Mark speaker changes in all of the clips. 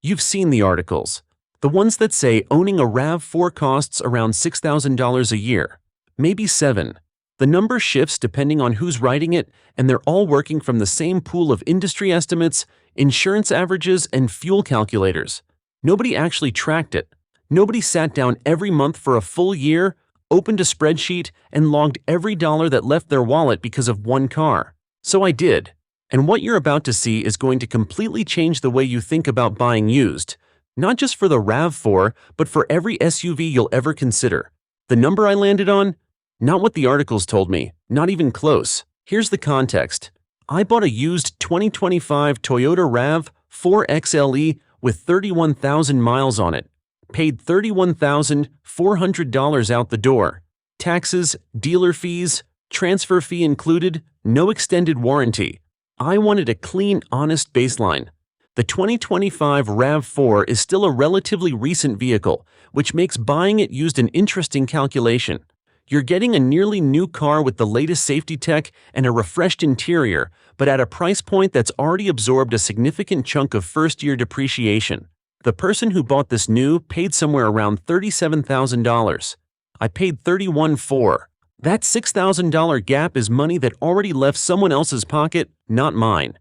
Speaker 1: You've seen the articles. The ones that say owning a RAV4 costs around $6,000 a year, maybe $7,000. The number shifts depending on who's writing it, and they're all working from the same pool of industry estimates, insurance averages, and fuel calculators. Nobody actually tracked it. Nobody sat down every month for a full year, opened a spreadsheet, and logged every dollar that left their wallet because of one car. So I did. And what you're about to see is going to completely change the way you think about buying used. Not just for the RAV4, but for every SUV you'll ever consider. The number I landed on? Not what the articles told me, not even close. Here's the context. I bought a used 2025 Toyota RAV4 XLE with 31,000 miles on it. Paid $31,400 out the door. Taxes, dealer fees, transfer fee included, no extended warranty. I wanted a clean, honest baseline. The 2025 RAV4 is still a relatively recent vehicle, which makes buying it used an interesting calculation. You're getting a nearly new car with the latest safety tech and a refreshed interior, but at a price point that's already absorbed a significant chunk of first-year depreciation. The person who bought this new paid somewhere around $37,000. I paid $31,400. That $6,000 gap is money that already left someone else's pocket, not mine.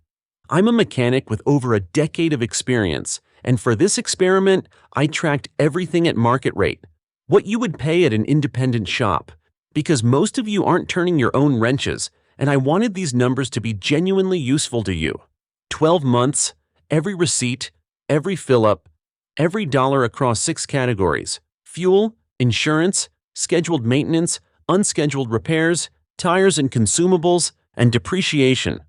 Speaker 1: I'm a mechanic with over a decade of experience, and for this experiment, I tracked everything at market rate. What you would pay at an independent shop. Because most of you aren't turning your own wrenches, and I wanted these numbers to be genuinely useful to you. 12 months, every receipt, every fill-up, every dollar across 6 categories: fuel, insurance, scheduled maintenance, unscheduled repairs, tires and consumables, and depreciation.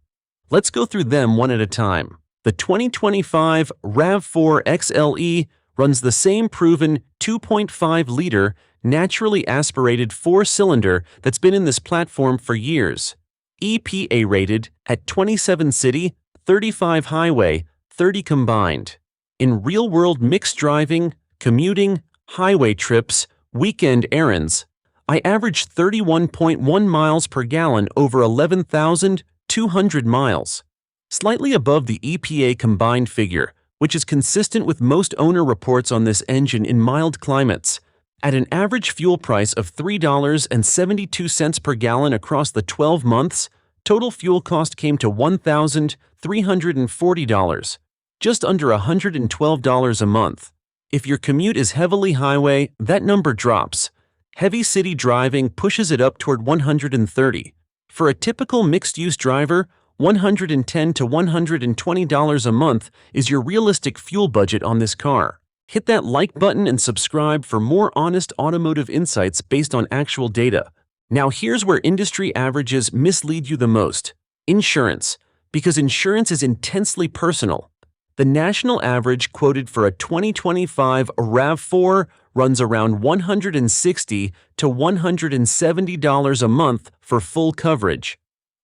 Speaker 1: Let's go through them one at a time. The 2025 RAV4 XLE runs the same proven 2.5-liter, naturally aspirated 4-cylinder that's been in this platform for years. EPA rated at 27 city, 35 highway, 30 combined. In real-world mixed driving, commuting, highway trips, weekend errands, I averaged 31.1 miles per gallon over 11,200 miles. Slightly above the EPA combined figure, which is consistent with most owner reports on this engine in mild climates. At an average fuel price of $3.72 per gallon across the 12 months, total fuel cost came to $1,340, just under $112 a month. If your commute is heavily highway, that number drops. Heavy city driving pushes it up toward $130. For a typical mixed-use driver, $110 to $120 a month is your realistic fuel budget on this car. Hit that like button and subscribe for more honest automotive insights based on actual data. Now here's where industry averages mislead you the most. Insurance. Because insurance is intensely personal. The national average quoted for a 2025 RAV4 runs around $160 to $170 a month for full coverage.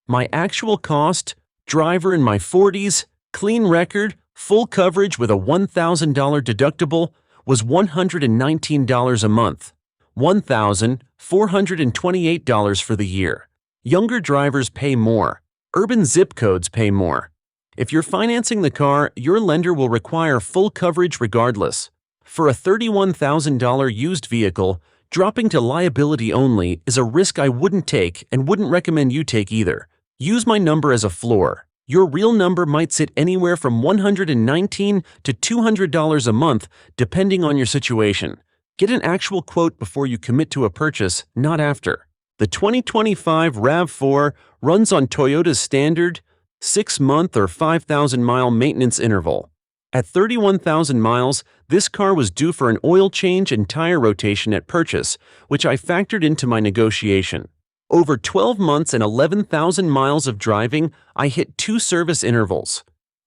Speaker 1: My actual cost, driver in my 40s, clean record, full coverage with a $1,000 deductible, was $119 a month. $1,428 for the year. Younger drivers pay more. Urban zip codes pay more. If you're financing the car, your lender will require full coverage regardless. For a $31,000 used vehicle, dropping to liability only is a risk I wouldn't take and wouldn't recommend you take either. Use my number as a floor. Your real number might sit anywhere from $119 to $200 a month, depending on your situation. Get an actual quote before you commit to a purchase, not after. The 2025 RAV4 runs on Toyota's standard 6-month or 5,000-mile maintenance interval. At 31,000 miles, this car was due for an oil change and tire rotation at purchase, which I factored into my negotiation. Over 12 months and 11,000 miles of driving, I hit 2 service intervals.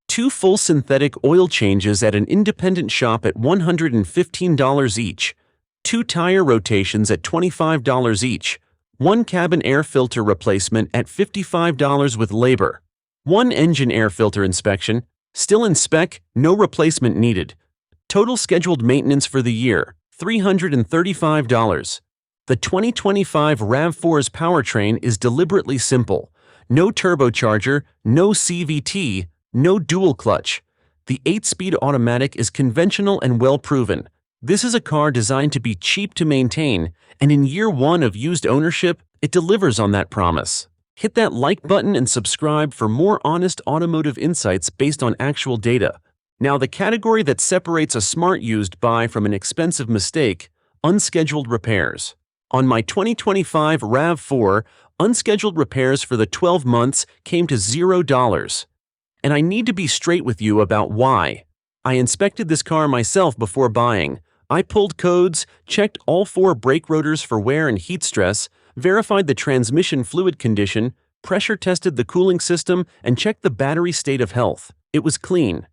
Speaker 1: 2 full synthetic oil changes at an independent shop at $115 each. 2 tire rotations at $25 each. 1 cabin air filter replacement at $55 with labor. 1 engine air filter inspection, still in spec, no replacement needed. Total scheduled maintenance for the year, $335. The 2025 RAV4's powertrain is deliberately simple. No turbocharger, no CVT, no dual clutch. The 8-speed automatic is conventional and well-proven. This is a car designed to be cheap to maintain, and in year 1 of used ownership, it delivers on that promise. Hit that like button and subscribe for more honest automotive insights based on actual data. Now, the category that separates a smart used buy from an expensive mistake: unscheduled repairs. On my 2025 RAV4, unscheduled repairs for the 12 months came to $0. And I need to be straight with you about why. I inspected this car myself before buying. I pulled codes, checked all 4 brake rotors for wear and heat stress, verified the transmission fluid condition, pressure tested the cooling system, and checked the battery state of health. It was clean.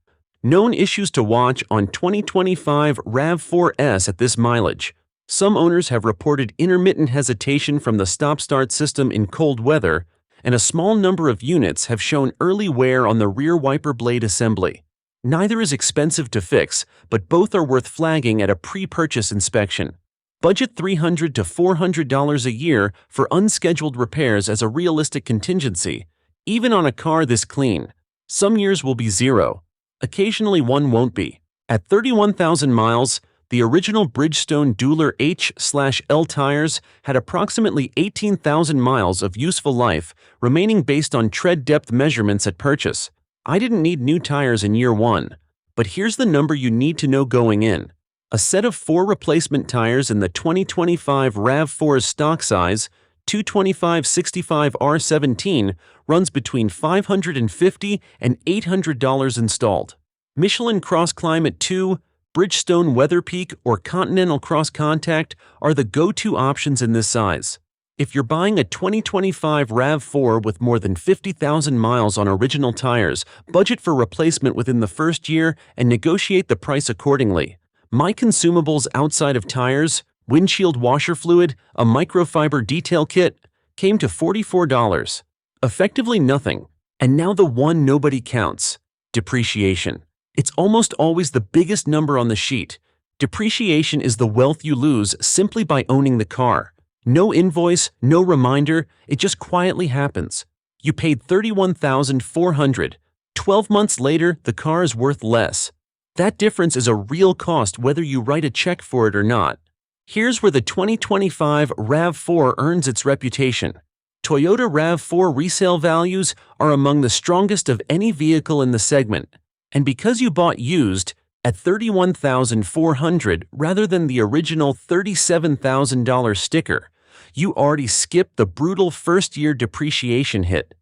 Speaker 1: Known issues to watch on 2025 RAV4S at this mileage. Some owners have reported intermittent hesitation from the stop-start system in cold weather, and a small number of units have shown early wear on the rear wiper blade assembly. Neither is expensive to fix, but both are worth flagging at a pre-purchase inspection. Budget $300 to $400 a year for unscheduled repairs as a realistic contingency, even on a car this clean. Some years will be zero. Occasionally one won't be. At 31,000 miles, the original Bridgestone Dueler H/L tires had approximately 18,000 miles of useful life, remaining based on tread depth measurements at purchase. I didn't need new tires in year 1, but here's the number you need to know going in. A set of 4 replacement tires in the 2025 RAV4's stock size, 225/65R17, runs between $550 and $800 installed. Michelin Cross Climate 2, Bridgestone Weatherpeak, or Continental Cross Contact are the go-to options in this size. If you're buying a 2025 RAV4 with more than 50,000 miles on original tires, budget for replacement within the first year and negotiate the price accordingly. My consumables outside of tires, windshield washer fluid, a microfiber detail kit, came to $44. Effectively nothing. And now the one nobody counts: depreciation. It's almost always the biggest number on the sheet. Depreciation is the wealth you lose simply by owning the car. No invoice, no reminder, it just quietly happens. You paid $31,400. 12 months later, the car is worth less. That difference is a real cost whether you write a check for it or not. Here's where the 2025 RAV4 earns its reputation. Toyota RAV4 resale values are among the strongest of any vehicle in the segment. And because you bought used at $31,400 rather than the original $37,000 sticker, you already skipped the brutal first-year depreciation hit.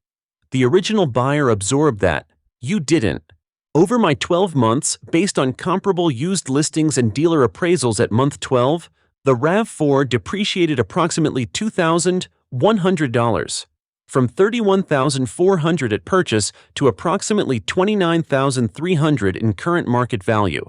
Speaker 1: The original buyer absorbed that. You didn't. Over my 12 months, based on comparable used listings and dealer appraisals at month 12, the RAV4 depreciated approximately $2,100. From $31,400 at purchase to approximately $29,300 in current market value.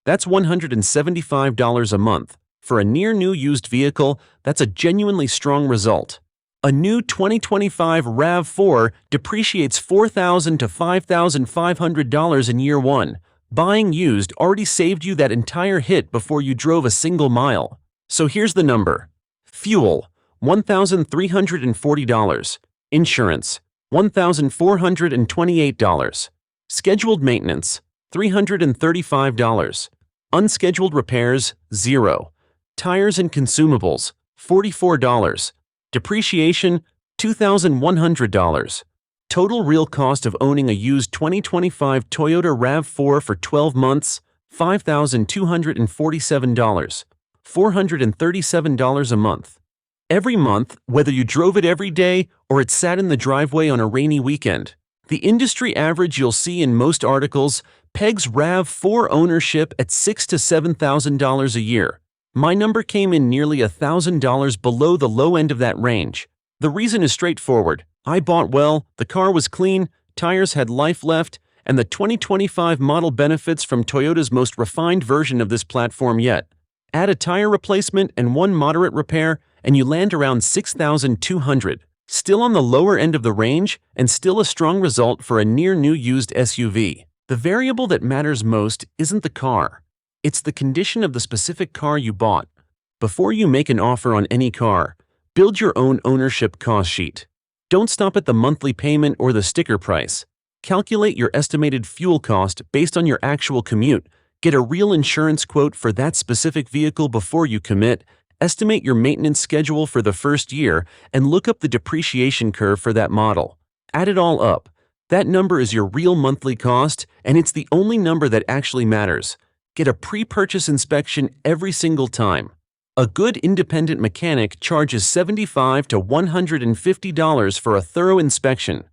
Speaker 1: That's $175 a month. For a near-new used vehicle, that's a genuinely strong result. A new 2025 RAV4 depreciates $4,000 to $5,500 in year 1. Buying used already saved you that entire hit before you drove a single mile. So here's the number. Fuel, $1,340. Insurance, $1,428. Scheduled maintenance, $335. Unscheduled repairs, $0. Tires and consumables, $44. Depreciation, $2,100. Total real cost of owning a used 2025 Toyota RAV4 for 12 months, $5,247. $437 a month. Every month, whether you drove it every day or it sat in the driveway on a rainy weekend. The industry average you'll see in most articles pegs RAV4 ownership at $6,000 to $7,000 a year. My number came in nearly $1,000 below the low end of that range. The reason is straightforward. I bought well, the car was clean, tires had life left, and the 2025 model benefits from Toyota's most refined version of this platform yet. Add a tire replacement and one moderate repair, and you land around $6,200. Still on the lower end of the range, and still a strong result for a near-new used SUV. The variable that matters most isn't the car. It's the condition of the specific car you bought. Before you make an offer on any car, build your own ownership cost sheet. Don't stop at the monthly payment or the sticker price. Calculate your estimated fuel cost based on your actual commute. Get a real insurance quote for that specific vehicle before you commit. Estimate your maintenance schedule for the first year and look up the depreciation curve for that model. Add it all up. That number is your real monthly cost, and it's the only number that actually matters. Get a pre-purchase inspection every single time. A good independent mechanic charges $75 to $150 for a thorough inspection.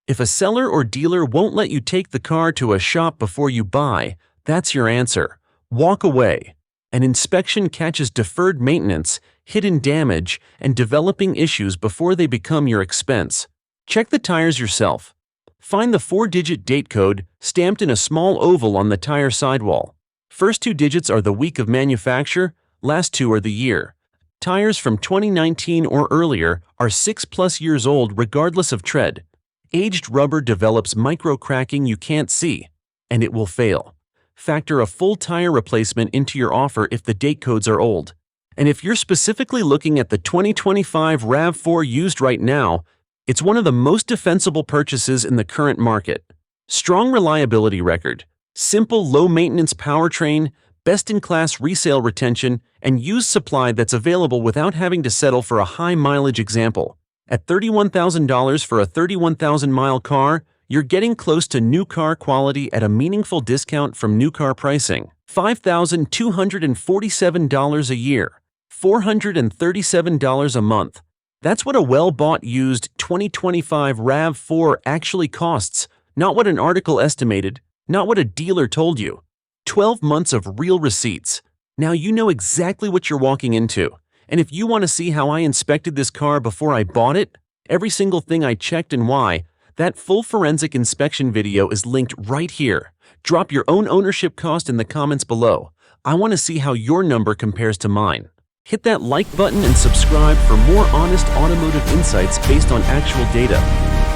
Speaker 1: If a seller or dealer won't let you take the car to a shop before you buy, that's your answer. Walk away. An inspection catches deferred maintenance, hidden damage, and developing issues before they become your expense. Check the tires yourself. Find the 4-digit date code stamped in a small oval on the tire sidewall. First 2 digits are the week of manufacture, last 2 are the year. Tires from 2019 or earlier are 6+ years old regardless of tread. Aged rubber develops micro-cracking you can't see, and it will fail. Factor a full tire replacement into your offer if the date codes are old. And if you're specifically looking at the 2025 RAV4 used right now, it's one of the most defensible purchases in the current market. Strong reliability record, simple low-maintenance powertrain, best-in-class resale retention, and used supply that's available without having to settle for a high-mileage example. At $31,000 for a 31,000-mile car, you're getting close to new car quality at a meaningful discount from new car pricing. $5,247 a year, $437 a month. That's what a well-bought used 2025 RAV4 actually costs, not what an article estimated, not what a dealer told you. 12 months of real receipts. Now you know exactly what you're walking into. And if you want to see how I inspected this car before I bought it, every single thing I checked and why, that full forensic inspection video is linked right here. Drop your own ownership cost in the comments below. I want to see how your number compares to mine. Hit that like button and subscribe for more honest automotive insights based on actual data.